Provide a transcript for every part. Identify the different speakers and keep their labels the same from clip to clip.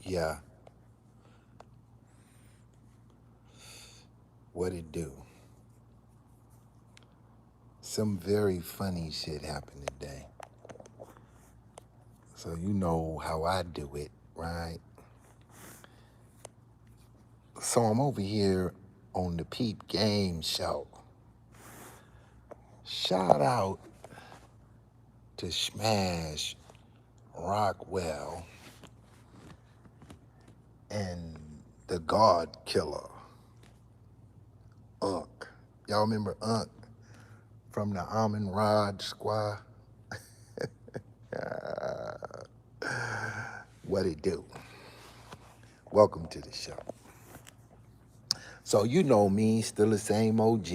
Speaker 1: Yeah, what it do? Some very funny shit happened today. So you know how I do it, right? So I'm over here on the Peep Game Show. Shout out to Smash Rockwell and the God Killer, Unc. Y'all remember Unc from the Almond Rod Squad? What it do? Welcome to the show. So you know me, still the same OG.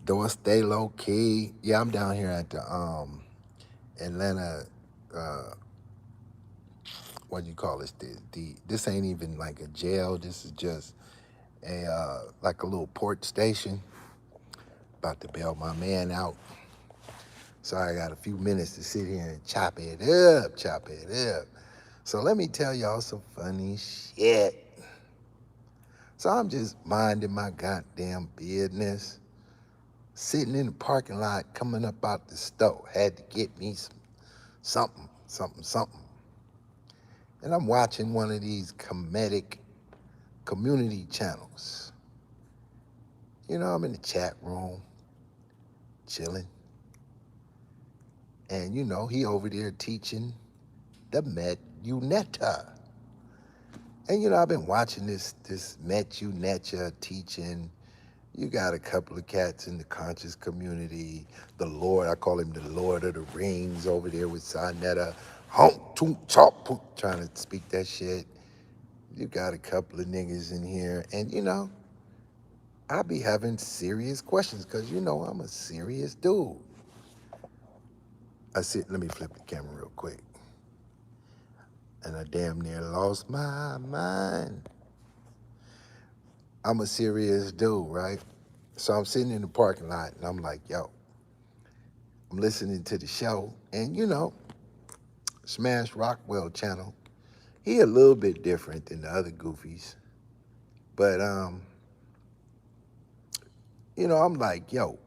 Speaker 1: Though I stay low key. Yeah, I'm down here at the Atlanta. Uh, what do you call this? This ain't even like a jail. This is just a like a little port station. About to bail my man out. So I got a few minutes to sit here and chop it up, chop it up. So let me tell y'all some funny shit. So I'm just minding my goddamn business, sitting in the parking lot, coming up out the store. Had to get me something. And I'm watching one of these comedic community channels. You know, I'm in the chat room, chilling. And you know, he over there teaching the Met Uneta. And you know, I've been watching this Met Uneta teaching. You got a couple of cats in the conscious community. The Lord, I call him the Lord of the Rings over there with Sonetta. Honk, toot, chop, poot, trying to speak that shit. You got a couple of niggas in here. And you know, I be having serious questions because you know I'm a serious dude. Let me flip the camera real quick. And I damn near lost my mind. I'm a serious dude, right? So I'm sitting in the parking lot and I'm like, yo, I'm listening to the show. And you know, Smash Rockwell channel, he a little bit different than the other goofies. But you know, I'm like, yo,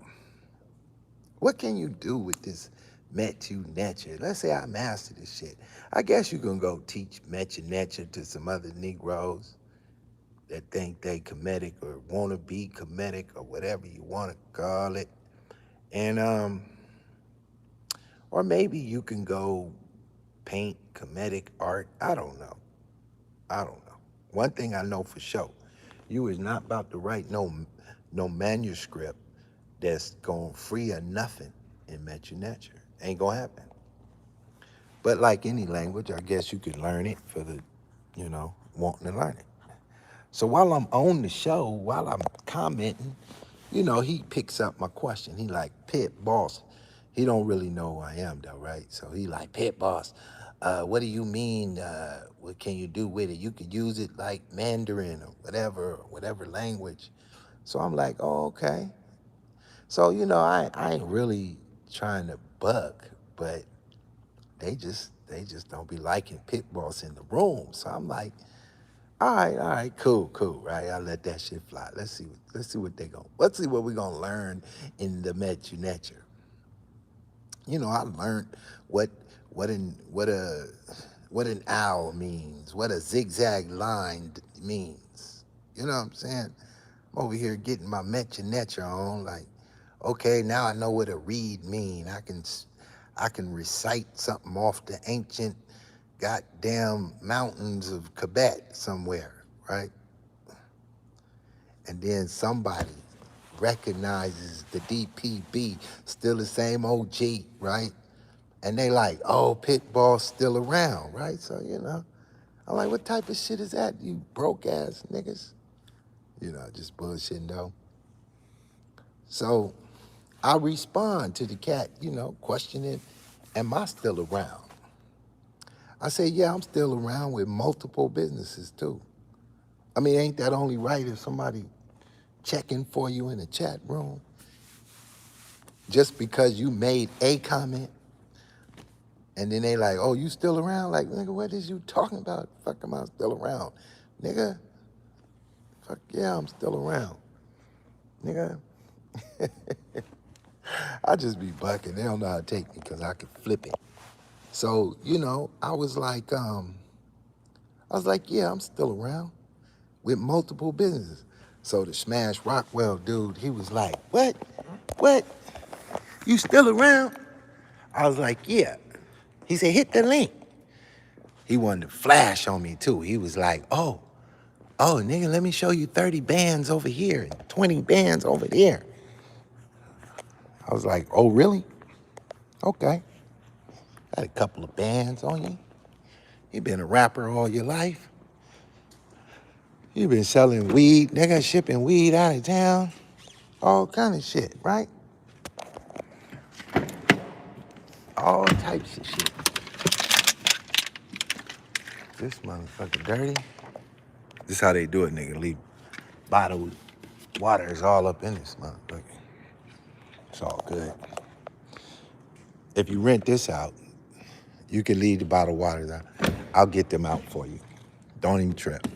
Speaker 1: what can you do with this Metu Necha? Let's say I master this shit. I guess you can go teach Metu Necha to some other Negroes that think they comedic or want to be comedic or whatever you want to call it. And or maybe you can go paint comedic art. I don't know. I don't know. One thing I know for sure, you is not about to write no manuscript that's going free or nothing in Metu Necha. Ain't gonna happen. But like any language, I guess you can learn it for the, you know, wanting to learn it. So while I'm on the show, while I'm commenting, you know, he picks up my question. He like, Pitt, boss. He don't really know who I am though, right? So he like, Pitt, boss, what do you mean? What can you do with it? You could use it like Mandarin or whatever language. So I'm like, oh, okay. So, you know, I ain't really trying to buck, but they just don't be liking Pit Boss in the room. So I'm like, all right, cool, right? I'll let that shit fly. Let's see what they going. Let's see what we gonna learn in the Metu Necha. You know, I learned what what an what a what an owl means, what a zigzag line means. You know what I'm saying? I'm over here getting my Metu Necha on, like, okay, now I know what a reed mean. I can recite something off the ancient goddamn mountains of Quebec somewhere, right? And then somebody recognizes the DPB, still the same OG, right? And they like, oh, Pitbull's still around, right? So, you know, I'm like, what type of shit is that, you broke ass niggas? You know, just bullshitting though. So I respond to the cat, you know, questioning, am I still around? I say, yeah, I'm still around with multiple businesses too. I mean, ain't that only right if somebody checking for you in the chat room? Just because you made a comment And then they like, oh, you still around? Like, nigga, what is you talking about? Fuck am I still around? Nigga, fuck yeah, I'm still around. Nigga, I just be bucking. They don't know how to take me because I can flip it. So, I was like, yeah, I'm still around with multiple businesses. So the Smash Rockwell dude, he was like, what? What? You still around? I was like, yeah. He said, hit the link. He wanted to flash on me too. He was like, oh, nigga, let me show you 30 bands over here and 20 bands over there. I was like, oh, really? Okay. Got a couple of bands on you. You been a rapper all your life. You been selling weed, nigga, shipping weed out of town. All kind of shit, right? All types of shit. This motherfucker dirty. This how they do it, nigga. Leave bottled waters all up in this motherfucker. It's all good. If you rent this out, you can leave the bottled waters out. I'll get them out for you. Don't even trip.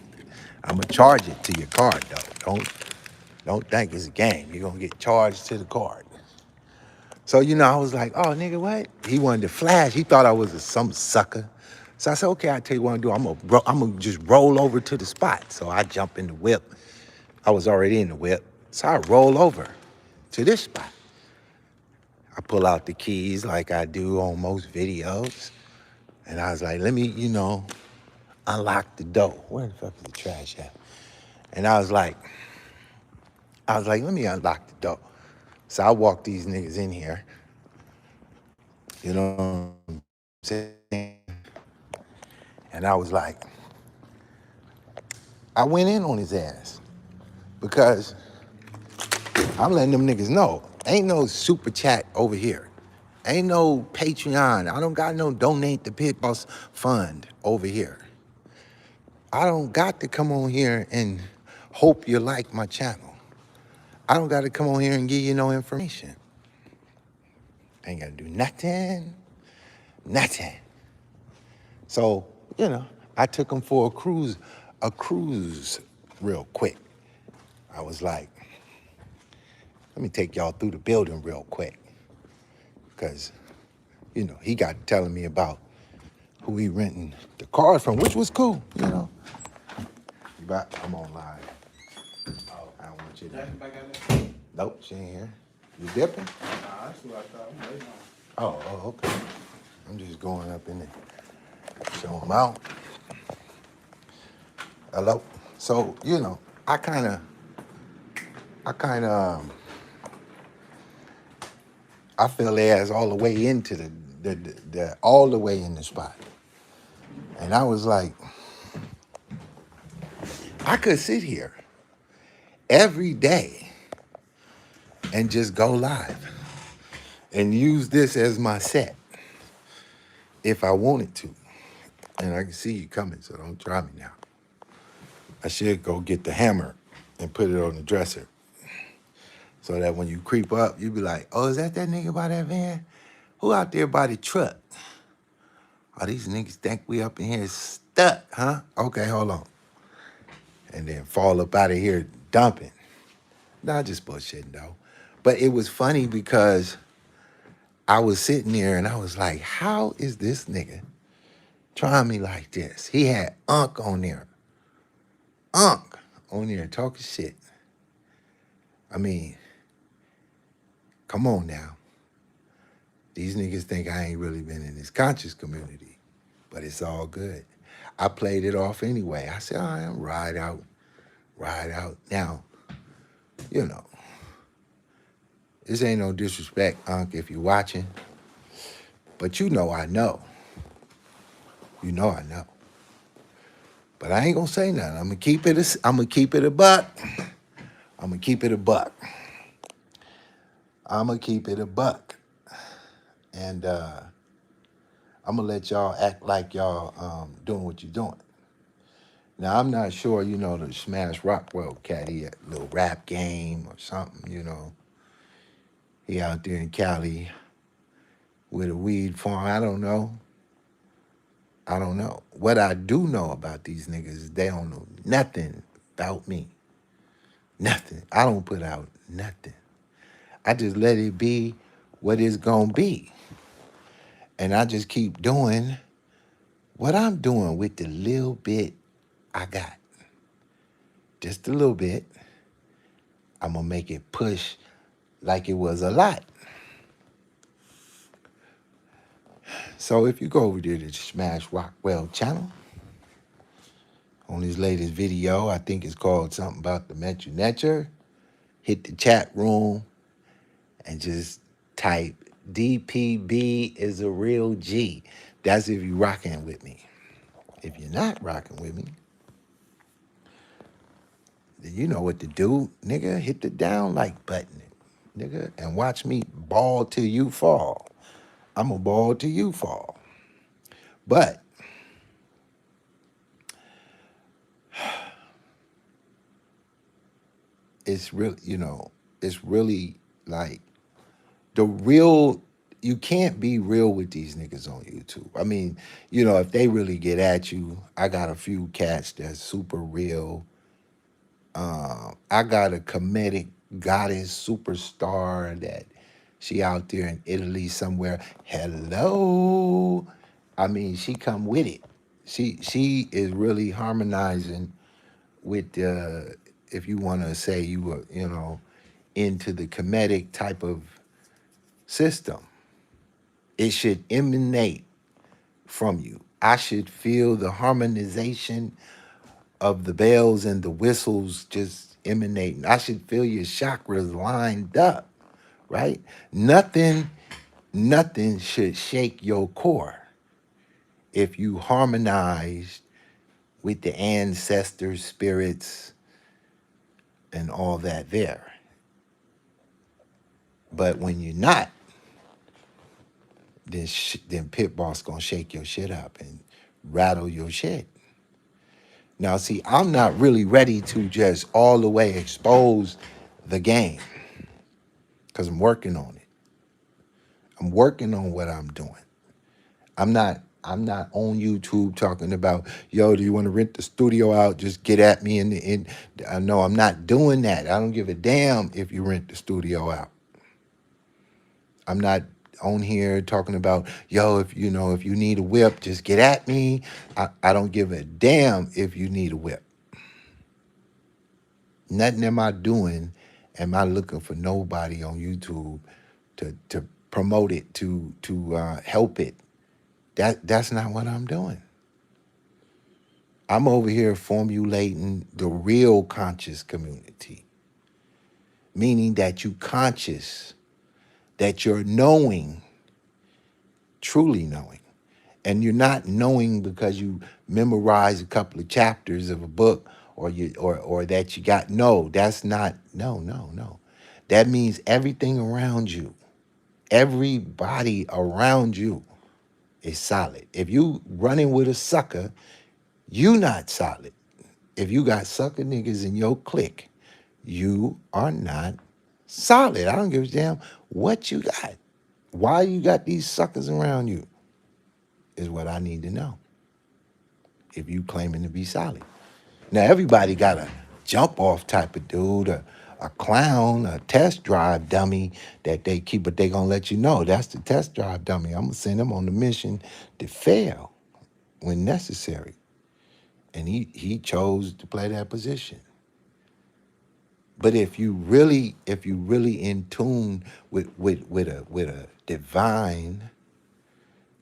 Speaker 1: I'm gonna charge it to your card though. Don't think it's a game. You're gonna get charged to the card. So, I was like, oh, nigga, what? He wanted to flash. He thought I was some sucker. So I said, okay, I'll tell you what I'm gonna do. I'm gonna just roll over to the spot. So I jump in the whip. I was already in the whip. So I roll over to this spot. I pull out the keys like I do on most videos. And I was like, let me, unlock the door. Where the fuck is the trash at? And I was like, let me unlock the door. So I walk these niggas in here. You know what I'm saying? And I was like, I went in on his ass because I'm letting them niggas know. Ain't no super chat over here. Ain't no Patreon. I don't got no donate the Pit Boss fund over here. I don't got to come on here and hope you like my channel. I don't got to come on here and give you no information. Ain't got to do nothing. So, I took him for a cruise real quick. I was like, let me take y'all through the building real quick. Because, he got telling me about who he renting the cars from, which was cool, But I'm on live. Oh, I don't want you to. Nope, she ain't here. You dipping?
Speaker 2: Nah, that's what I thought. I'm waiting on.
Speaker 1: Oh, okay. I'm just going up in there. Show them out. Hello. So, I kind of, I fell their ass all the way into the all the way in the spot. And I was like, I could sit here every day and just go live and use this as my set if I wanted to. And I can see you coming, so don't try me now. I should go get the hammer and put it on the dresser so that when you creep up, you be like, oh, is that nigga by that van? Who out there by the truck? Oh, these niggas think we up in here stuck, huh? Okay, hold on. And then fall up out of here dumping. Nah, just bullshitting though. But it was funny because I was sitting there and I was like, how is this nigga trying me like this? He had Unc on there. Unc on there talking shit. I mean, come on now. These niggas think I ain't really been in this conscious community, but it's all good. I played it off anyway. I said, all right, ride out. Now, this ain't no disrespect, Unc, if you're watching, but I know. I know. But I ain't gonna say nothing. I'm gonna keep it a buck. I'm gonna keep it a buck. And I'm gonna let y'all act like y'all doing what you're doing. Now, I'm not sure, the Smash Rockwell cat, he had a little rap game or something, He out there in Cali with a weed farm, I don't know. I don't know. What I do know about these niggas is they don't know nothing about me. Nothing. I don't put out nothing. I just let it be what it's gonna be. And I just keep doing what I'm doing with the little bit I got. Just a little bit. I'm gonna make it push like it was a lot. So if you go over there to Smash Rockwell channel, on his latest video, I think it's called something about the Metro Netcher, hit the chat room and just type DPB is a real G. That's if you rocking with me. If you're not rocking with me, then you know what to do, nigga. Hit the down like button, nigga, and watch me ball till you fall. I'm a ball till you fall. But it's really, it's really like the real. You can't be real with these niggas on YouTube. I mean, if they really get at you, I got a few cats that's super real. I got a comedic goddess superstar that she out there in Italy somewhere. Hello. I mean, she come with it. She is really harmonizing with if you want to say you were, into the comedic type of system. It should emanate from you. I should feel the harmonization of the bells and the whistles just emanating. I should feel your chakras lined up, right? Nothing should shake your core if you harmonize with the ancestors, spirits, and all that there. But when you're not, then Pit Boss gonna shake your shit up and rattle your shit. Now, see, I'm not really ready to just all the way expose the game because I'm working on it. I'm working on what I'm doing. I'm not on YouTube talking about, yo, do you want to rent the studio out? Just get at me and I know I'm not doing that. I don't give a damn if you rent the studio out. I'm not on here talking about, yo, if you need a whip, just get at me. I don't give a damn if you need a whip. Nothing am I doing. Am I looking for nobody on YouTube to promote it, to help it? That's not what I'm doing. I'm over here formulating the real conscious community, meaning that you conscious, that you're knowing, truly knowing. And you're not knowing because you memorize a couple of chapters of a book or that you got. No, that's not. No. That means everything around you, everybody around you is solid. If you running with a sucker, you not solid. If you got sucker niggas in your clique, you are not solid. I don't give a damn what you got. Why you got these suckers around you is what I need to know. If you claiming to be solid. Now everybody got a jump off type of dude, a clown, a test drive dummy that they keep, but they gonna let you know that's the test drive dummy. I'm gonna send them on the mission to fail when necessary. And he chose to play that position. But if you really in tune with a divine,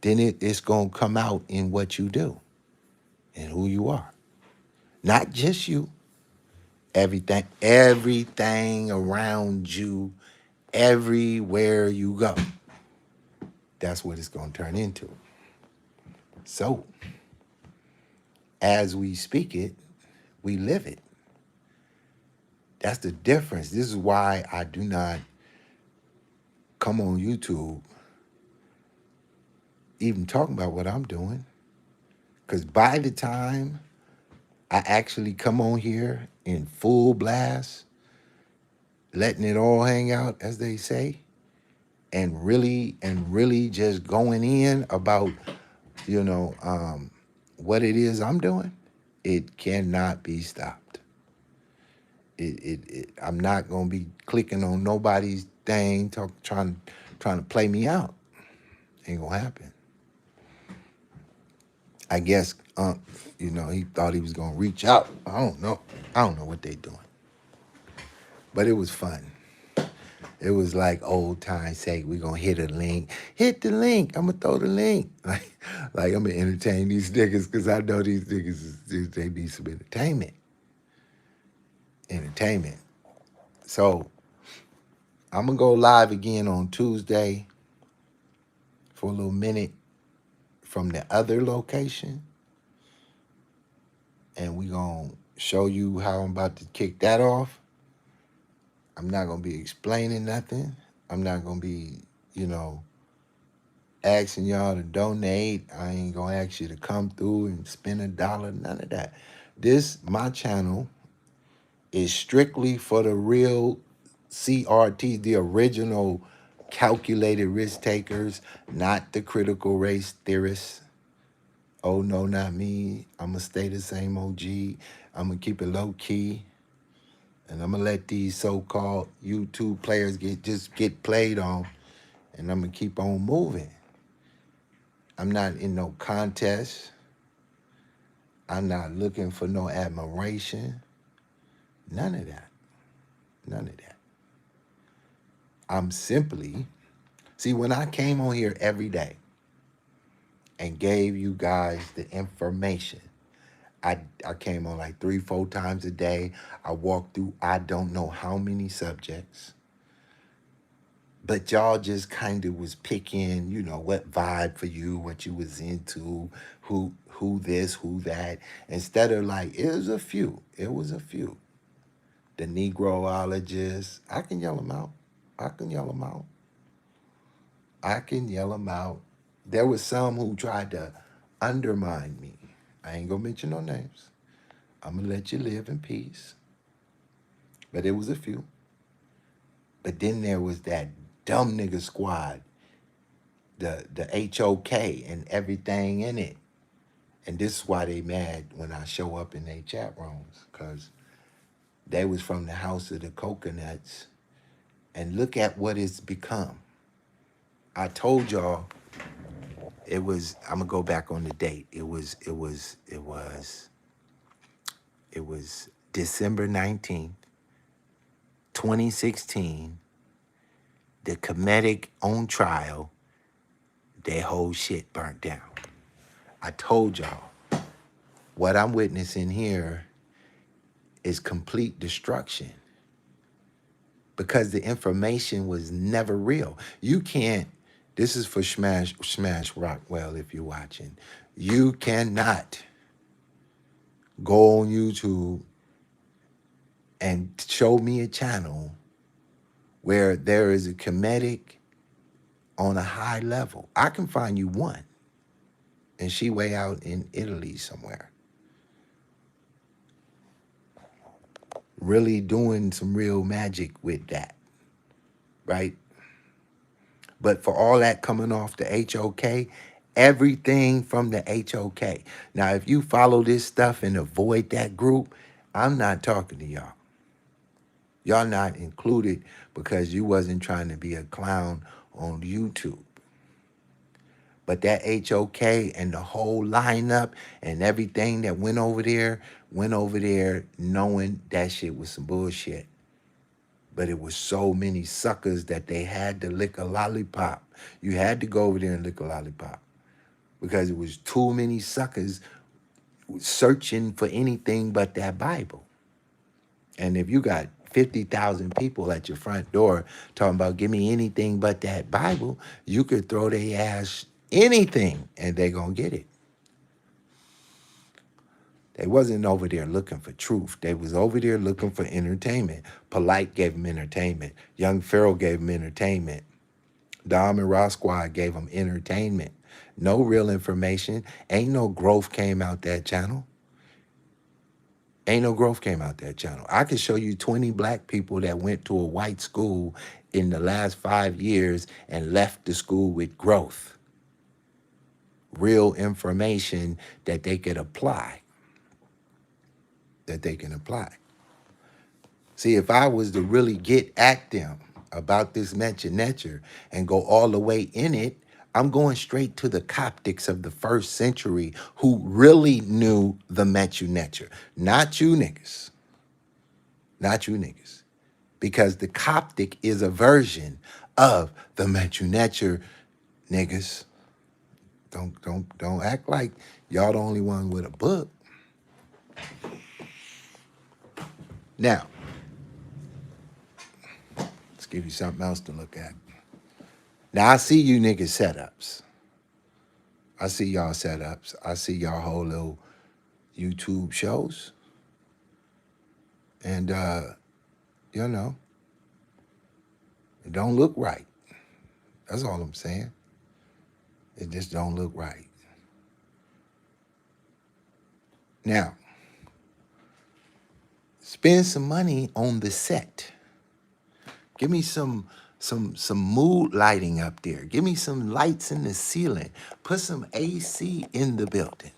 Speaker 1: then it's gonna come out in what you do and who you are. Not just you. Everything around you, everywhere you go. That's what it's gonna turn into. So, as we speak it, we live it. That's the difference. This is why I do not come on YouTube even talking about what I'm doing. Because by the time I actually come on here in full blast, letting it all hang out, as they say, and really just going in about, what it is I'm doing, it cannot be stopped. I'm not gonna be clicking on nobody's thing, trying to play me out. Ain't gonna happen. I guess, he thought he was gonna reach out. I don't know. I don't know what they doing, but it was fun. It was like old times say, we gonna hit a link. Hit the link. I'm gonna throw the link. Like I'm gonna entertain these niggas because I know these niggas, they need some entertainment. Entertainment. So I'm gonna go live again on Tuesday for a little minute from the other location. And we gonna show you how I'm about to kick that off. I'm not gonna be explaining nothing. I'm not gonna be, you know, asking y'all to donate. I ain't gonna ask you to come through and spend $1, none of that. My channel is strictly for the real CRT, the original calculated risk takers, not the critical race theorists. Oh no, not me. I'm gonna stay the same OG. I'm gonna keep it low key. And I'm gonna let these so-called YouTube players get played on, and I'm gonna keep on moving. I'm not in no contest. I'm not looking for no admiration. None of that. None of that. I'm simply, see, when I came on here every day and gave you guys the information, I came on like 3, 4 times a day. I walked through I don't know how many subjects. But y'all just kind of was picking, what vibe for you, what you was into, who this, who that. Instead of like, it was a few. It was a few. The Negroologists. I can yell them out. I can yell them out. I can yell them out. There was some who tried to undermine me. I ain't gonna mention no names. I'm gonna let you live in peace. But it was a few. But then there was that dumb nigga squad, the HOK and everything in it. And this is why they mad when I show up in their chat rooms, because they was from the house of the coconuts. And look at what it's become. I told y'all I'm gonna go back on the date. It was December 19th, 2016, the Comedic on trial, their whole shit burnt down. I told y'all, what I'm witnessing here is complete destruction because the information was never real. You can't, this is for Smash Rockwell if you're watching. You cannot go on YouTube and show me a channel where there is a comedic on a high level. I can find you one, and she way out in Italy somewhere, really doing some real magic with that, right? But for all that coming off the HOK, everything from the HOK. Now, if you follow this stuff and avoid that group, I'm not talking to y'all. Y'all not included because you wasn't trying to be a clown on YouTube. But that HOK and the whole lineup and everything that went over there knowing that shit was some bullshit. But it was so many suckers that they had to lick a lollipop. You had to go over there and lick a lollipop because it was too many suckers searching for anything but that Bible. And if you got 50,000 people at your front door talking about give me anything but that Bible, you could throw their ass anything and they gonna get it. They wasn't over there looking for truth. They was over there looking for entertainment. Polite gave them entertainment. Young Pharaoh gave them entertainment. Dom and Ross Squad gave them entertainment. No real information. Ain't no growth came out that channel. Ain't no growth came out that channel. I could show you 20 black people that went to a white school in the last 5 years and left the school with growth. real information that they could apply, that they can apply. See, if I was to really get at them about this Mecha Necher and go all the way in it, I'm going straight to the Coptics of the first century who really knew the Mecha Necher. Not you niggas. Not you niggas. Because the Coptic is a version of the Mecha Necher, niggas. Don't act like y'all the only one with a book. Now, let's give you something else to look at. Now I see you niggas setups. I see y'all setups. I see y'all whole little YouTube shows. And you know, it don't look right. That's all I'm saying. It just don't look right. Now, spend some money on the set. Give me some mood lighting up there. Give me some lights in the ceiling. Put some AC in the building.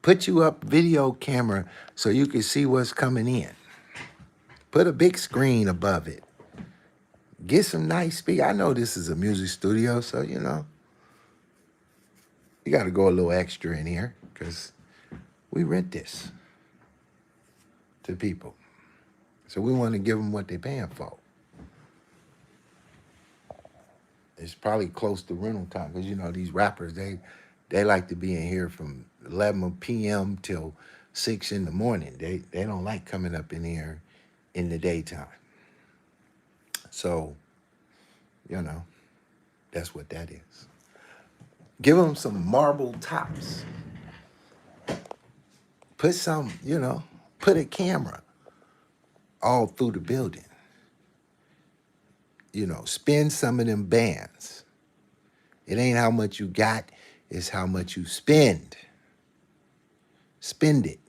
Speaker 1: Put you up video camera so you can see what's coming in. Put a big screen above it. Get some nice speakers. I know this is a music studio, so you know you got to go a little extra in here because we rent this to people. So we want to give them what they're paying for. It's probably close to rental time because you know these rappers they like to be in here from 11 p.m. till 6 in the morning. They don't like coming up in here in the daytime. So, you know, that's what that is. Give them some marble tops. Put some, you know, put a camera all through the building. You know, spend some of them bands. It ain't how much you got, it's how much you spend. Spend it.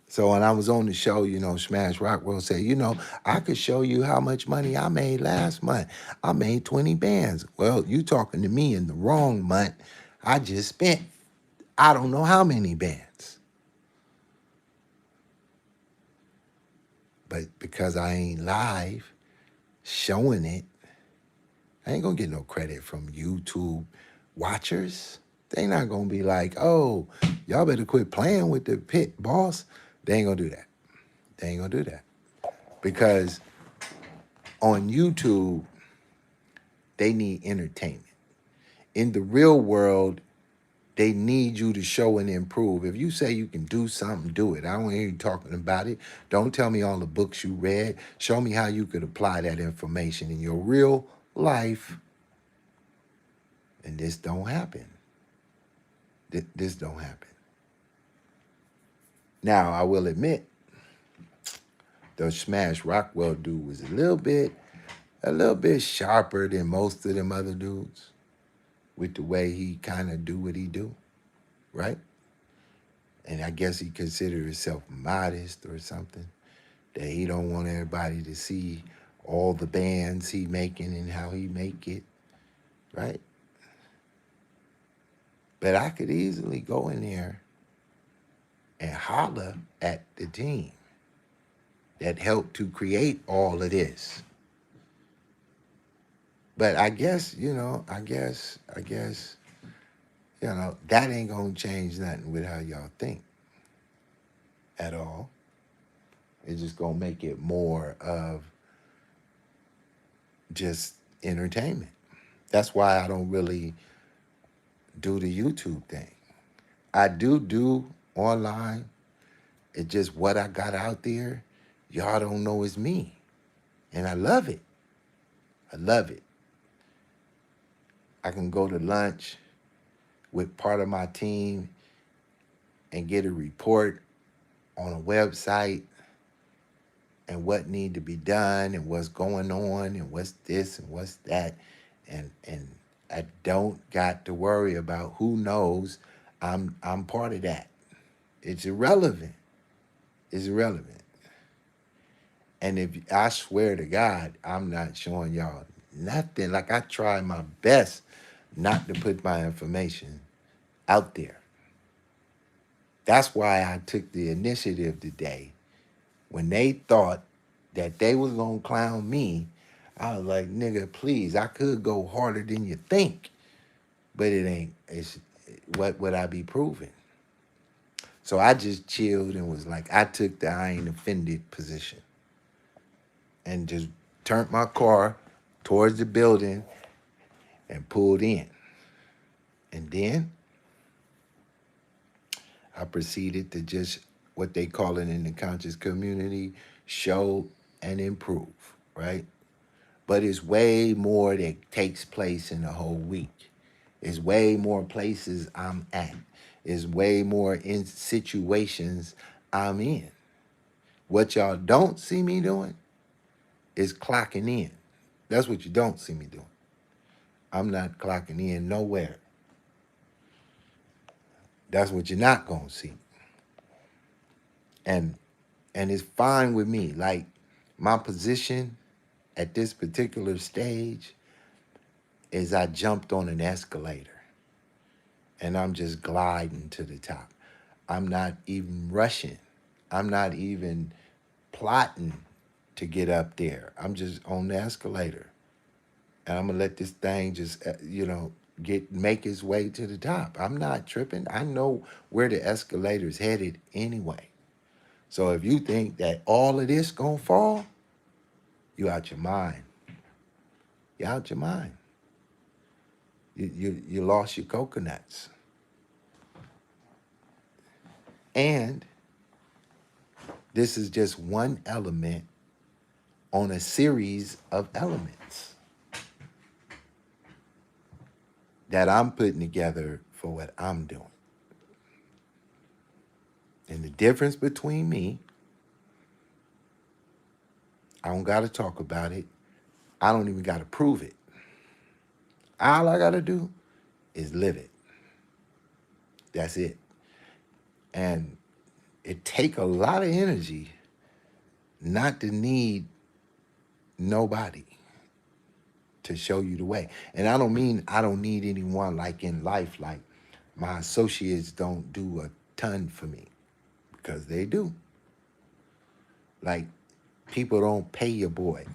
Speaker 1: So when I was on the show, you know, Smash Rockwell said, you know, I could show you how much money I made last month. I made 20 bands. Well, you talking to me in the wrong month. I just spent I don't know how many bands. But because I ain't live showing it, I ain't gonna get no credit from YouTube watchers. They not gonna be like, oh, y'all better quit playing with the Pitt boss. They ain't gonna do that. They ain't gonna do that. Because on YouTube, they need entertainment. In the real world, they need you to show and improve. If you say you can do something, do it. I don't hear you talking about it. Don't tell me all the books you read. Show me how you could apply that information in your real life. And this don't happen. This don't happen. Now, I will admit, the Smash Rockwell dude was a little bit sharper than most of them other dudes with the way he kind of do what he do, right? And I guess he considered himself modest or something, that he don't want everybody to see all the bands he making and how he make it, right? But I could easily go in there and holler at the team that helped to create all of this. But I guess, you know, you know, that ain't gonna change nothing with how y'all think at all. It's just gonna make it more of just entertainment. That's why I don't really do the YouTube thing. I do online. It's just what I got out there. Y'all don't know it's me. And I love it. I love it. I can go to lunch with part of my team and get a report on a website and what need to be done and what's going on and what's this and what's that. And I don't got to worry about who knows I'm part of that. It's irrelevant. It's irrelevant. And if I swear to God, I'm not showing y'all nothing. Like I try my best not to put my information out there. That's why I took the initiative today. When they thought that they was gonna clown me, I was like, nigga, please, I could go harder than you think, but it ain't. It's what would I be proving? So I just chilled and was like, I took the I ain't offended position and just turned my car towards the building and pulled in. And then I proceeded to just what they call it in the conscious community, show and improve, right? But it's way more that takes place in a whole week. It's way more places I'm at. It's way more in situations I'm in. What y'all don't see me doing is clocking in. That's what you don't see me doing. I'm not clocking in nowhere. That's what you're not gonna see. And and it's fine with me. Like my position at this particular stage is I jumped on an escalator and I'm just gliding to the top. I'm not even rushing. I'm not even plotting to get up there. I'm just on the escalator. And I'm gonna let this thing just get make its way to the top. I'm not tripping. I know where the escalator's headed anyway. So if you think that all of this gonna fall, you out your mind. You out your mind. You lost your coconuts. And this is just one element on a series of elements that I'm putting together for what I'm doing. And the difference between me, I don't got to talk about it. I don't even got to prove it. All I got to do is live it. That's it. And it take a lot of energy not to need nobody to show you the way. And I don't mean I don't need anyone like in life, like my associates don't do a ton for me because they do. Like people don't pay your boy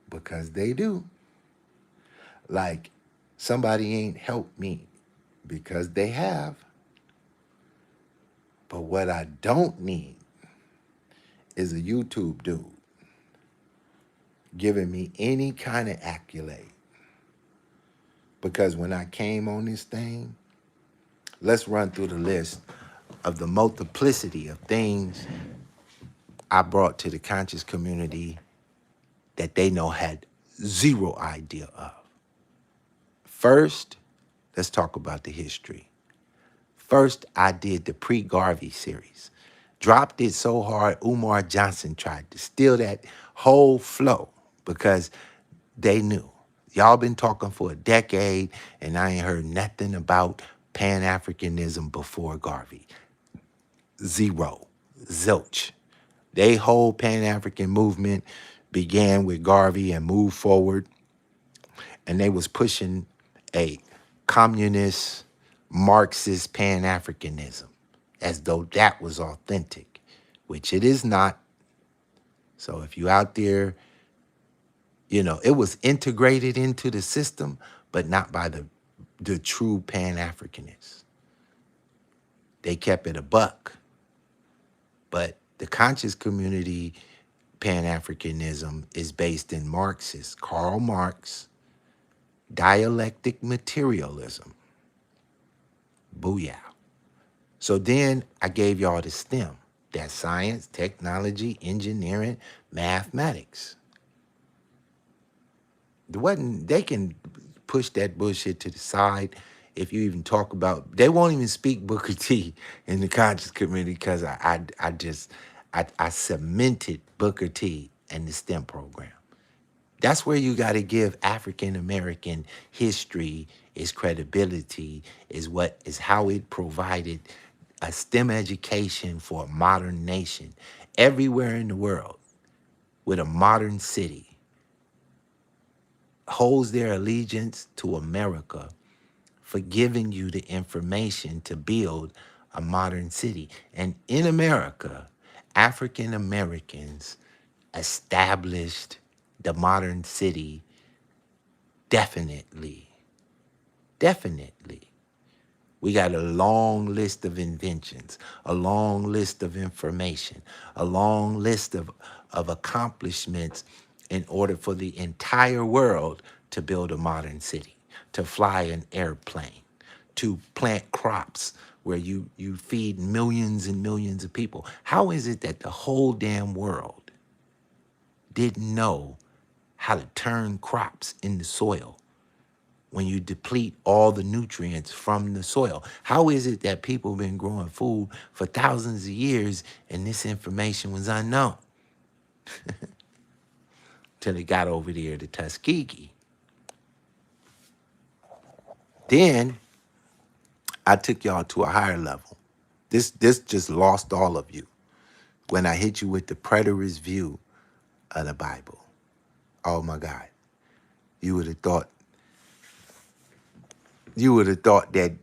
Speaker 1: because they do. Like somebody ain't helped me because they have. But what I don't need is a YouTube dude giving me any kind of accolade. Because when I came on this thing, let's run through the list of the multiplicity of things I brought to the conscious community that they know had zero idea of. First, let's talk about the history. First, I did the pre-Garvey series. Dropped it so hard, Umar Johnson tried to steal that whole flow because they knew. Y'all been talking for a decade and I ain't heard nothing about Pan-Africanism before Garvey. Zero. Zilch. They whole Pan-African movement began with Garvey and moved forward, and they was pushing a communist, Marxist Pan-Africanism as though that was authentic, which it is not. So if you out there, it was integrated into the system, but not by the true Pan-Africanists. They kept it a buck. But the conscious community Pan-Africanism is based in Marxist, Karl Marx, dialectic materialism. Booyah. So then I gave y'all the STEM. That's science, technology, engineering, mathematics. They can push that bullshit to the side if you even talk about. They won't even speak Booker T in the conscious community because I cemented Booker T and the STEM program. That's where you got to give African American history its credibility, is how it provided a STEM education for a modern nation. Everywhere in the world with a modern city holds their allegiance to America for giving you the information to build a modern city. And in America, African Americans established the modern city definitely. Definitely. We got a long list of inventions, a long list of information, a long list of accomplishments in order for the entire world to build a modern city, to fly an airplane, to plant crops where you feed millions and millions of people. How is it that the whole damn world didn't know how to turn crops in the soil when you deplete all the nutrients from the soil? How is it that people have been growing food for thousands of years and this information was unknown till it got over there to Tuskegee? Then I took y'all to a higher level. This just lost all of you when I hit you with the preterist view of the Bible. Oh my God. You would have thought that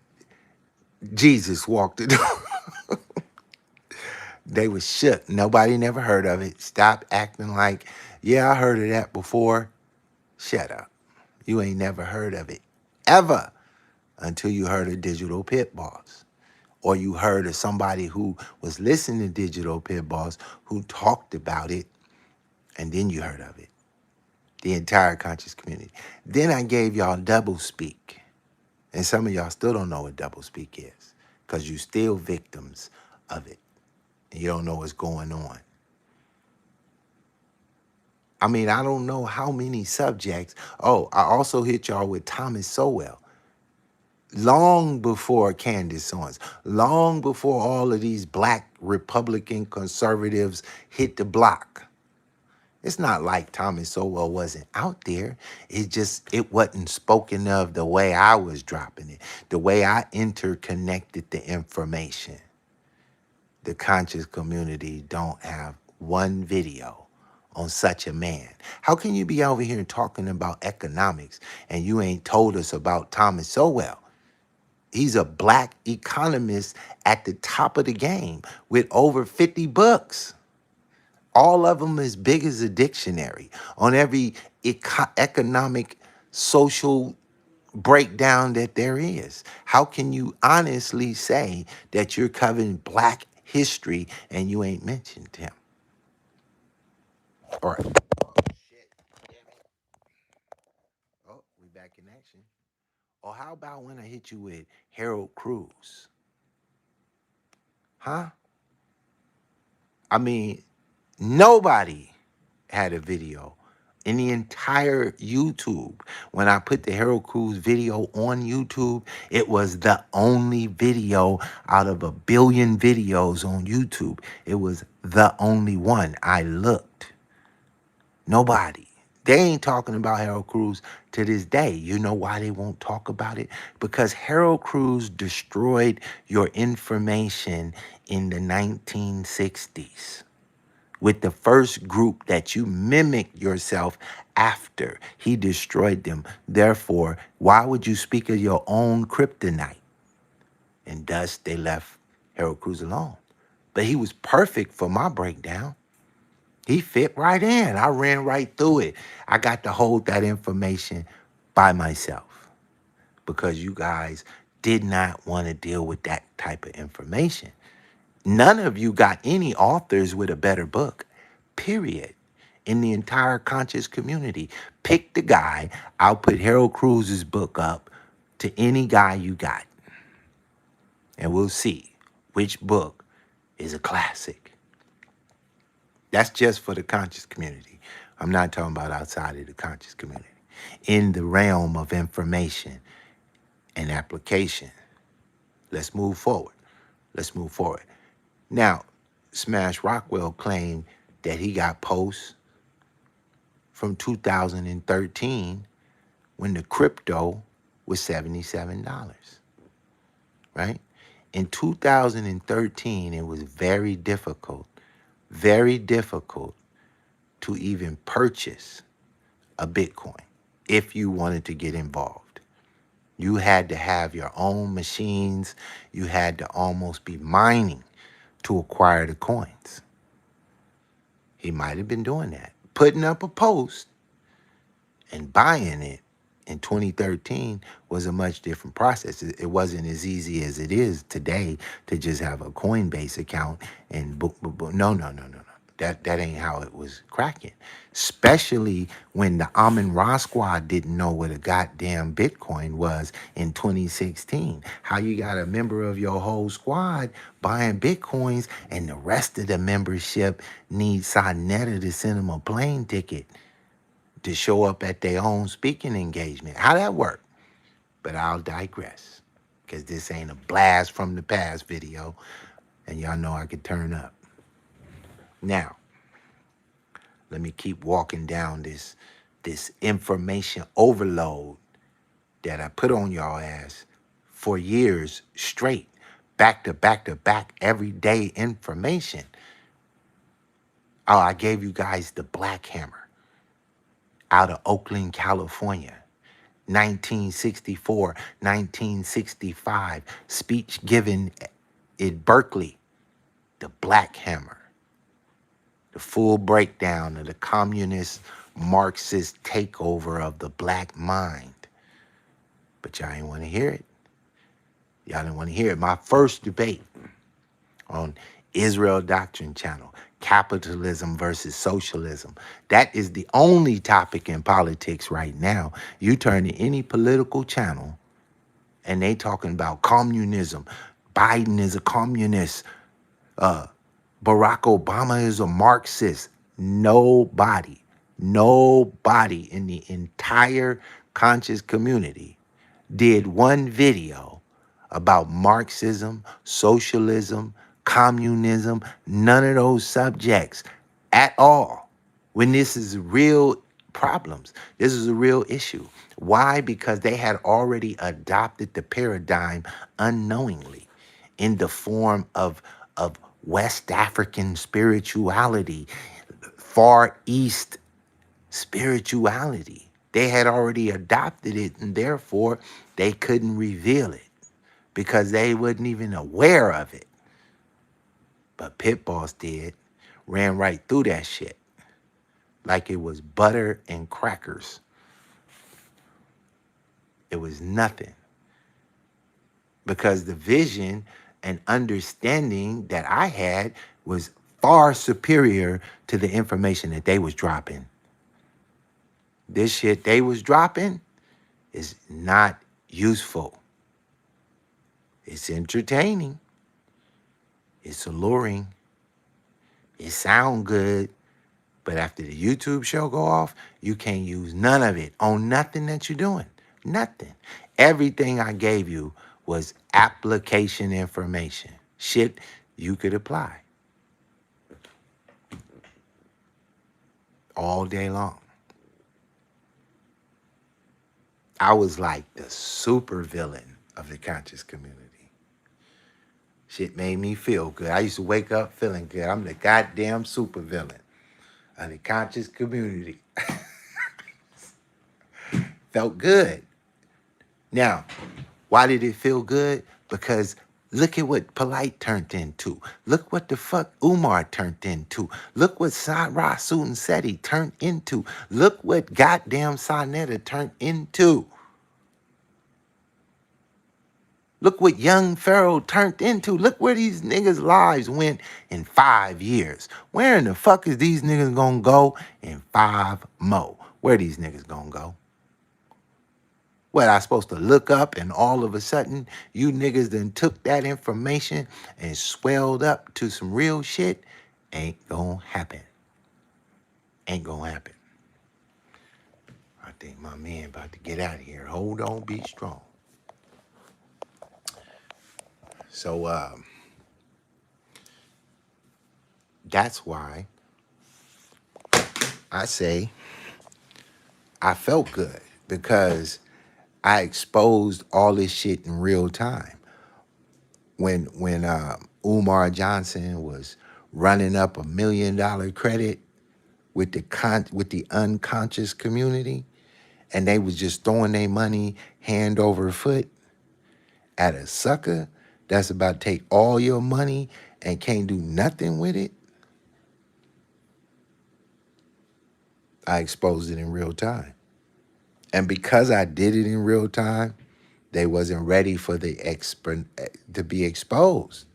Speaker 1: Jesus walked it. They was shook. Nobody never heard of it. Stop acting like, yeah, I heard of that before. Shut up. You ain't never heard of it ever until you heard of Digital Pit Boss. Or you heard of somebody who was listening to Digital Pit Boss who talked about it, and then you heard of it. The entire conscious community. Then I gave y'all double speak. And some of y'all still don't know what double speak is because you still victims of it. And you don't know what's going on. I mean, I don't know how many subjects. Oh, I also hit y'all with Thomas Sowell. Long before Candace Owens, long before all of these black Republican conservatives hit the block. It's not like Thomas Sowell wasn't out there. It wasn't spoken of the way I was dropping it, the way I interconnected the information. The conscious community don't have one video on such a man. How can you be over here talking about economics and you ain't told us about Thomas Sowell? He's a black economist at the top of the game with over 50 books. All of them as big as a dictionary on every economic, social breakdown that there is. How can you honestly say that you're covering black history and you ain't mentioned him? All right. Oh, shit. Damn it. Oh, we back in action. Or how about when I hit you with Harold Cruz? Huh? I mean, nobody had a video in the entire YouTube. When I put the Harold Cruz video on YouTube, it was the only video out of a billion videos on YouTube. It was the only one. I looked. Nobody. They ain't talking about Harold Cruz to this day. You know why they won't talk about it? Because Harold Cruz destroyed your information in the 1960s with the first group that you mimic yourself after. He destroyed them. Therefore, why would you speak of your own kryptonite? And thus, they left Harold Cruz alone. But he was perfect for my breakdown. He fit right in. I ran right through it. I got to hold that information by myself because you guys did not want to deal with that type of information. None of you got any authors with a better book, period, in the entire conscious community. Pick the guy. I'll put Harold Cruz's book up to any guy you got. And we'll see which book is a classic. That's just for the conscious community. I'm not talking about outside of the conscious community. In the realm of information and application. Let's move forward. Let's move forward. Now, Smash Rockwell claimed that he got posts from 2013 when the crypto was $77, right? In 2013, it was very difficult to even purchase a Bitcoin if you wanted to get involved. You had to have your own machines. You had to almost be mining to acquire the coins. He might have been doing that, putting up a post and buying it in 2013 was a much different process. It wasn't as easy as it is today to just have a Coinbase account and no. That ain't how it was cracking. Especially when the Amin Ra squad didn't know what a goddamn Bitcoin was in 2016. How you got a member of your whole squad buying Bitcoins and the rest of the membership needs Sonetta to send them a plane ticket to show up at their own speaking engagement. How that work? But I'll digress, because this ain't a blast from the past video, and y'all know I could turn up. Now, let me keep walking down this information overload that I put on y'all ass for years straight, back to back to back, everyday information. Oh, I gave you guys the Black Hammer out of Oakland, California. 1964, 1965, speech given in Berkeley, the Black Hammer, the full breakdown of the communist Marxist takeover of the black mind. But y'all didn't want to hear it. Y'all didn't want to hear it. My first debate on Israel Doctrine Channel, capitalism versus socialism. That is the only topic in politics right now. You turn to any political channel and they talking about communism. Biden is a communist. Barack Obama is a Marxist. Nobody in the entire conscious community did one video about Marxism, socialism, communism, none of those subjects at all. When this is real problems, this is a real issue. Why? Because they had already adopted the paradigm unknowingly in the form of West African spirituality, Far East spirituality. They had already adopted it, and therefore they couldn't reveal it because they wasn't even aware of it. But Pit Boss did, ran right through that shit like it was butter and crackers. It was nothing. Because the vision and understanding that I had was far superior to the information that they was dropping. This shit they was dropping is not useful. It's entertaining. It's alluring. It sound good. But after the YouTube show go off, you can't use none of it on nothing that you're doing. Nothing. Everything I gave you was application information. Shit you could apply. All day long. I was like the super villain of the conscious community. Shit made me feel good. I used to wake up feeling good. I'm the goddamn super villain of the conscious community. Felt good. Now, why did it feel good? Because look at what Polite turned into. Look what the fuck Umar turned into. Look what Ra Sutin Seti turned into. Look what goddamn Sonetta turned into. Look what young Pharaoh turned into. Look where these niggas' lives went in 5 years. Where in the fuck is these niggas gonna go in 5 more? Where these niggas gonna go? What, I supposed to look up and all of a sudden you niggas then took that information and swelled up to some real shit? Ain't gonna happen. Ain't gonna happen. I think my man about to get out of here. Hold on, be strong. So that's why I say I felt good, because I exposed all this shit in real time. When Umar Johnson was running up $1 million credit with the unconscious community, and they was just throwing their money hand over foot at a sucker that's about to take all your money and can't do nothing with it, I exposed it in real time. And because I did it in real time, they wasn't ready for to be exposed.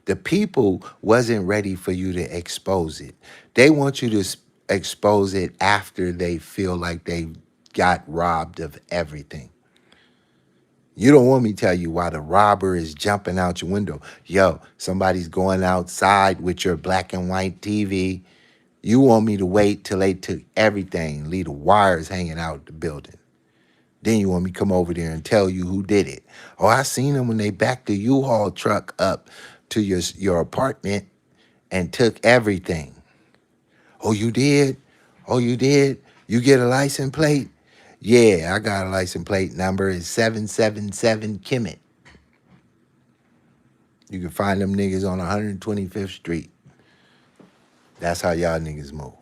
Speaker 1: The people wasn't ready for you to expose it. They want you to expose it after they feel like they got robbed of everything. You don't want me to tell you why the robber is jumping out your window. Yo, somebody's going outside with your black and white TV. You want me to wait till they took everything, leave the wires hanging out the building. Then you want me to come over there and tell you who did it. Oh, I seen them when they backed the U-Haul truck up to your apartment and took everything. Oh, you did? Oh, you did? You get a license plate? Yeah, I got a license plate number. It's 777 Kimmit. You can find them niggas on 125th Street. That's how y'all niggas move.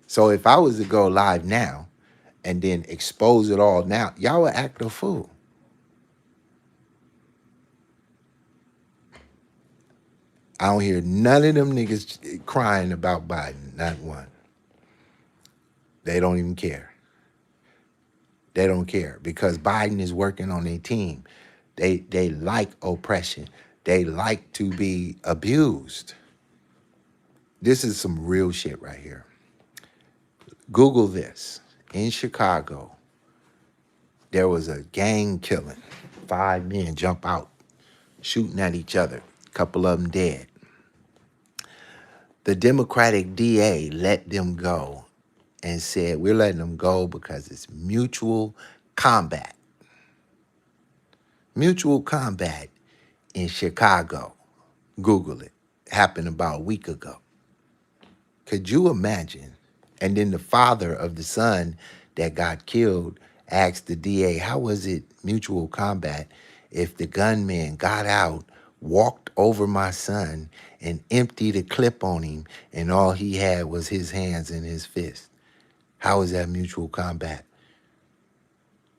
Speaker 1: So if I was to go live now and then expose it all now, y'all would act a fool. I don't hear none of them niggas crying about Biden, not one. They don't even care. They don't care because Biden is working on a team. They like oppression. They like to be abused. This is some real shit right here. Google this. In Chicago, there was a gang killing. 5 men jump out, shooting at each other. A couple of them dead. The Democratic DA let them go and said, we're letting them go because it's mutual combat. Mutual combat in Chicago. Google it. Happened about a week ago. Could you imagine? And then the father of the son that got killed asked the DA, how was it mutual combat if the gunman got out, walked over my son, and emptied a clip on him, and all he had was his hands and his fist? How is that mutual combat?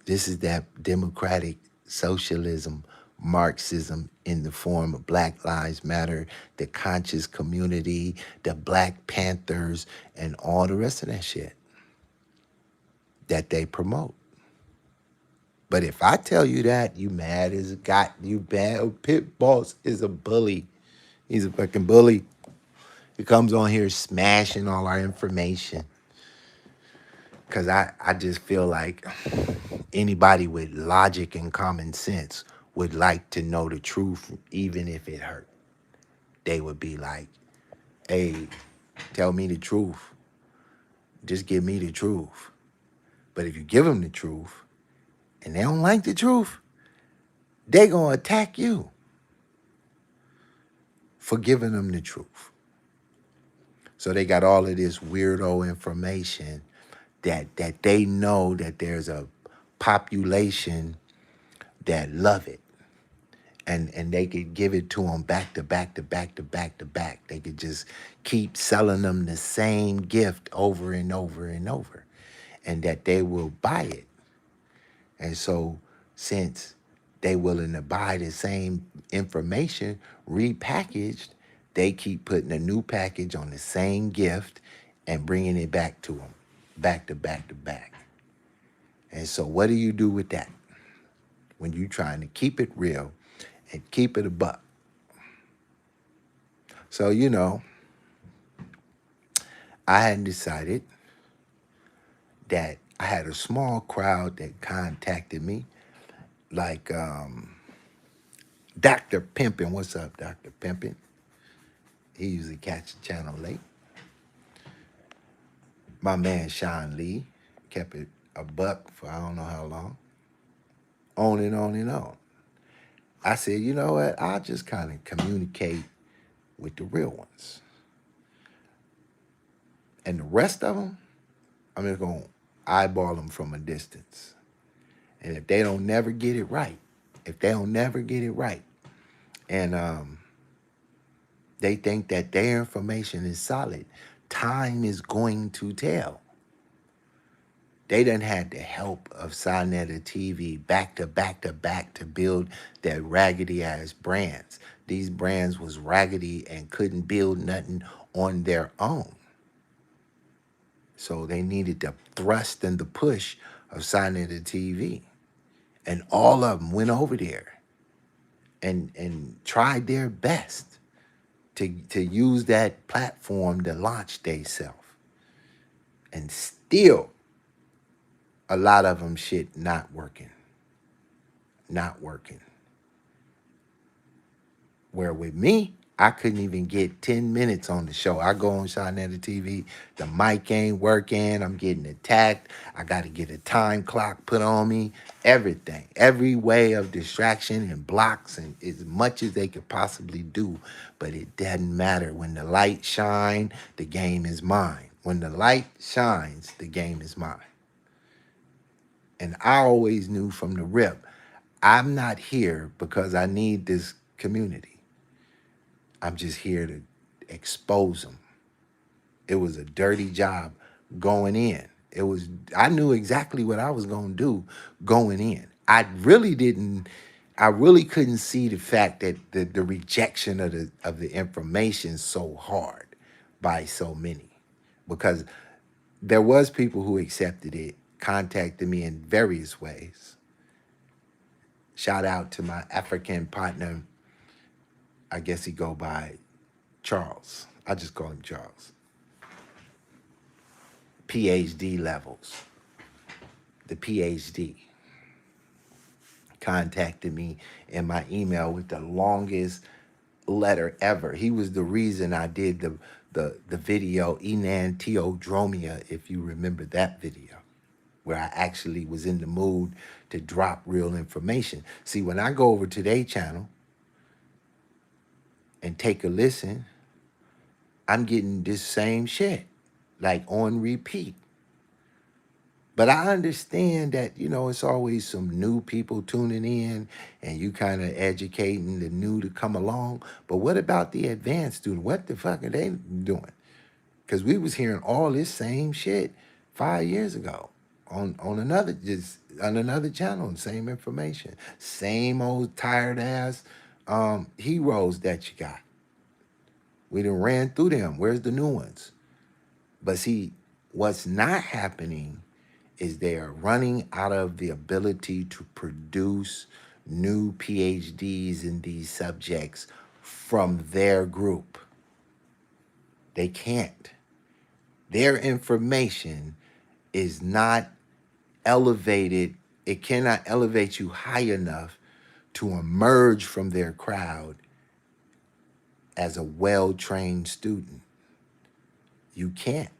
Speaker 1: This is that democratic socialism, Marxism in the form of Black Lives Matter, the conscious community, the Black Panthers, and all the rest of that shit that they promote. But if I tell you that, you mad as a god, you bad. Oh, Pitt Boss is a bully. He's a fucking bully. He comes on here smashing all our information. Because I just feel like anybody with logic and common sense would like to know the truth, even if it hurt. They would be like, hey, tell me the truth. Just give me the truth. But if you give them the truth and they don't like the truth, they're going to attack you for giving them the truth. So they got all of this weirdo information that they know that there's a population that love it. And they could give it to them back to back to back to back to back. They could just keep selling them the same gift over and over and over, and that they will buy it. And so since they willing to buy the same information repackaged, they keep putting a new package on the same gift and bringing it back to them, back to back to back. And so what do you do with that when you're trying to keep it real and keep it a buck? So, I had decided that I had a small crowd that contacted me, like Dr. Pimpin. What's up, Dr. Pimpin? He usually catch the channel late. My man Sean Lee kept it a buck for I don't know how long. On and on and on. I said, you know what? I'll just kind of communicate with the real ones. And the rest of them, I'm just going to eyeball them from a distance. And if they don't never get it right, and they think that their information is solid, time is going to tell. They done had the help of Sinetta TV back to back to back to build their raggedy ass brands. These brands was raggedy and couldn't build nothing on their own. So they needed the thrust and the push of Sinetta TV. And all of them went over there and tried their best to use that platform to launch theyself. And still a lot of them shit not working. Not working. Where with me, I couldn't even get 10 minutes on the show. I go on Shinetta TV, the mic ain't working, I'm getting attacked, I gotta get a time clock put on me, everything. Every way of distraction and blocks and as much as they could possibly do. But it doesn't matter. When the light shine, the game is mine. When the light shines, the game is mine. And I always knew from the rip, I'm not here because I need this community. I'm just here to expose them. It was a dirty job going in. I knew exactly what I was going to do going in. I really couldn't see the fact that the rejection of the information so hard by so many, because there was people who accepted it, contacted me in various ways. Shout out to my African partner. I guess he go by Charles. I just call him Charles. PhD levels. The PhD contacted me in my email with the longest letter ever. He was the reason I did the video Enantiodromia, if you remember that video, where I actually was in the mood to drop real information. See, when I go over to their channel and take a listen, I'm getting this same shit, like on repeat. But I understand that, it's always some new people tuning in and you kind of educating the new to come along. But what about the advanced student? What the fuck are they doing? Because we was hearing all this same shit 5 years ago on another channel, same information, same old tired ass heroes that you got. We done ran through them. Where's the new ones? But see, what's not happening is they are running out of the ability to produce new PhDs in these subjects from their group. They can't. Their information is not elevated. It cannot elevate you high enough to emerge from their crowd as a well-trained student. You can't.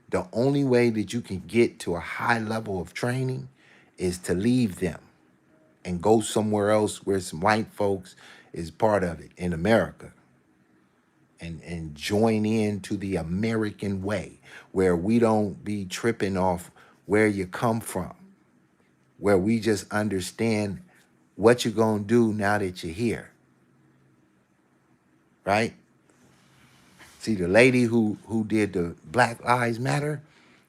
Speaker 1: The only way that you can get to a high level of training is to leave them and go somewhere else where some white folks is part of it in America, and join in to the American way, where we don't be tripping off where you come from, where we just understand what you're going to do now that you're here, right? See, the lady who did the Black Lives Matter,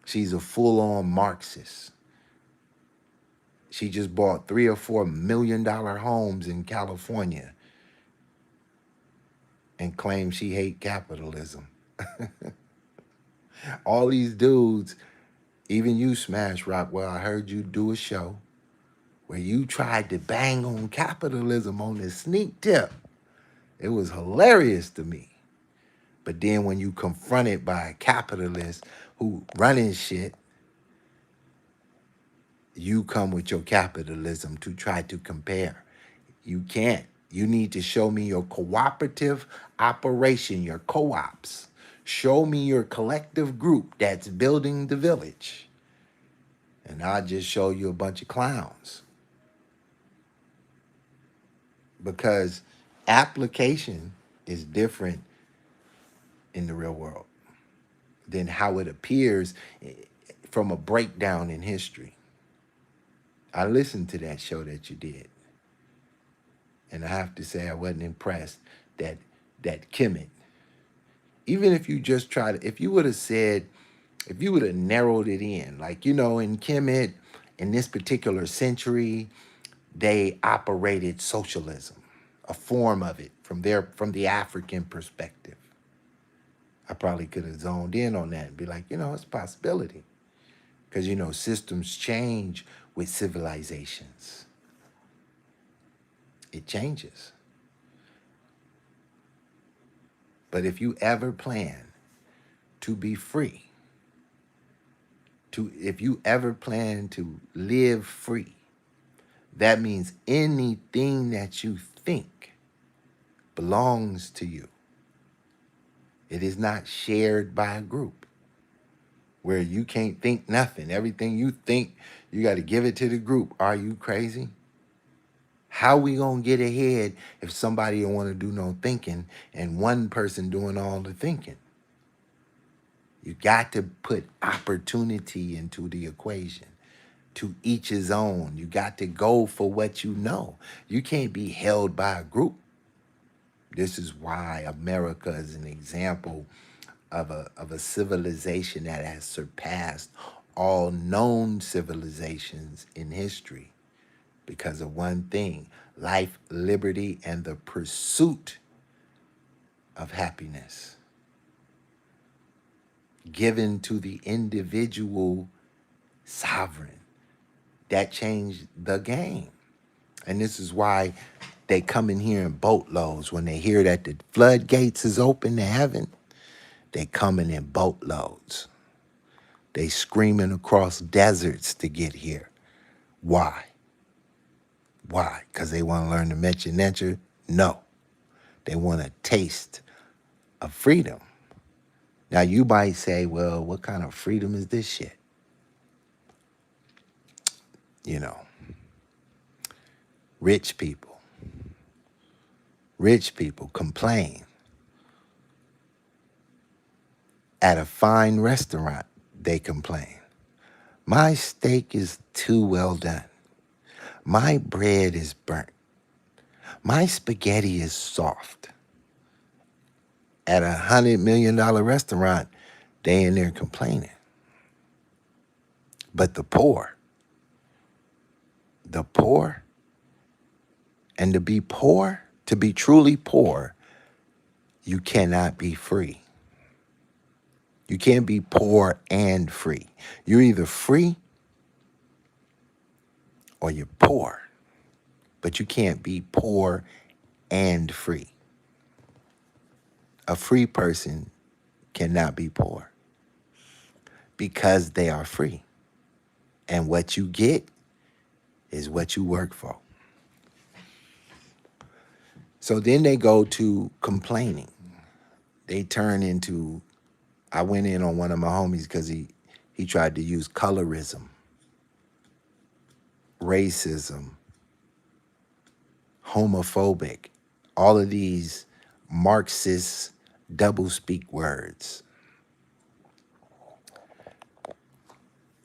Speaker 1: she's a full-on Marxist. She just bought $3 or $4 million homes in California and claims she hate capitalism. All these dudes, even you, Smash Rockwell, I heard you do a show where you tried to bang on capitalism on this sneak tip. It was hilarious to me. But then when you confronted by a capitalist who running shit, you come with your capitalism to try to compare. You can't. You need to show me your cooperative operation, your co-ops. Show me your collective group that's building the village. And I'll just show you a bunch of clowns. Because application is different in the real world than how it appears from a breakdown in history. I listened to that show that you did, and I have to say I wasn't impressed that Kemet, even if you just tried, if you would have said, If you would have narrowed it in, like, you know, in Kemet, in this particular century, they operated socialism, a form of it from the African perspective. I probably could have zoned in on that and be like, you know, it's a possibility. Because, you know, systems change with civilizations. It changes. But if you ever plan to be free, if you ever plan to live free, that means anything that you think belongs to you. It is not shared by a group where you can't think nothing. Everything you think, you got to give it to the group. Are you crazy? How we gonna get ahead if somebody don't want to do no thinking and one person doing all the thinking? You got to put opportunity into the equation. To each his own. You got to go for what you know. You can't be held by a group. This is why America is an example of a civilization that has surpassed all known civilizations in history because of one thing: life, liberty, and the pursuit of happiness given to the individual sovereign. That changed the game. And this is why they come in here in boatloads. When they hear that the floodgates is open to heaven, they coming in boatloads. They screaming across deserts to get here. Why? Why? Because they want to learn the Mecha Nature? No. They want a taste of freedom. Now you might say, well, what kind of freedom is this shit? You know, rich people. Rich people complain at a fine restaurant. They complain. My steak is too well done. My bread is burnt. My spaghetti is soft. At $100 million restaurant, they in there complaining. But the poor, and to be truly poor, you cannot be free. You can't be poor and free. You're either free or you're poor. But you can't be poor and free. A free person cannot be poor because they are free. And what you get is what you work for. So then they go to complaining. They turn into, I went in on one of my homies because he tried to use colorism, racism, homophobic, all of these Marxist doublespeak words.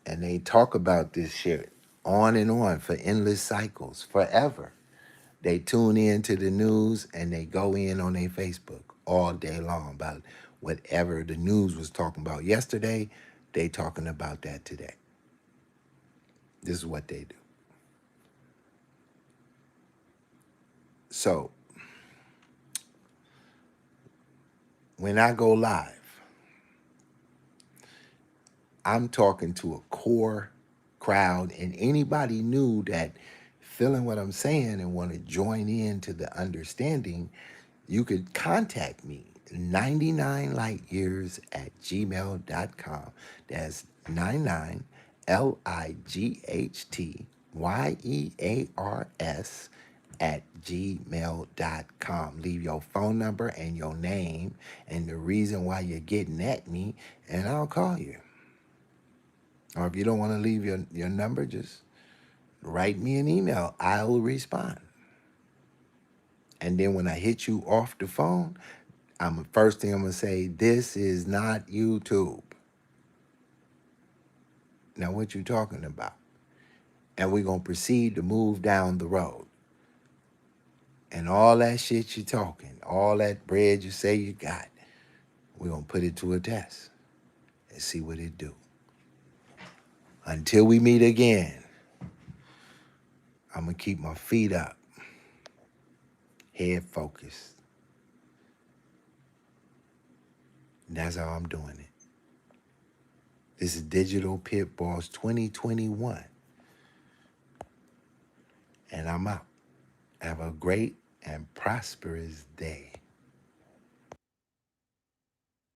Speaker 1: And they talk about this shit on and on for endless cycles, forever. They tune in to the news and they go in on their Facebook all day long about whatever the news was talking about yesterday, they talking about that today. This is what they do. So when I go live, I'm talking to a core crowd, and anybody new that feeling what I'm saying and want to join in to the understanding, you could contact me 99lightyears at gmail.com. That's 99 LIGHTYEARS at gmail.com. Leave your phone number and your name and the reason why you're getting at me, and I'll call you. Or if you don't want to leave your number, just write me an email. I'll respond. And then when I hit you off the phone, first thing I'm gonna say, this is not YouTube. Now what you talking about? And we're gonna proceed to move down the road. And all that shit you talking, all that bread you say you got, we're gonna put it to a test. and see what it do. Until we meet again, I'm going to keep my feet up, head focused. And that's how I'm doing it. This is Digital Pit Boss 2021. And I'm out. Have a great and prosperous day.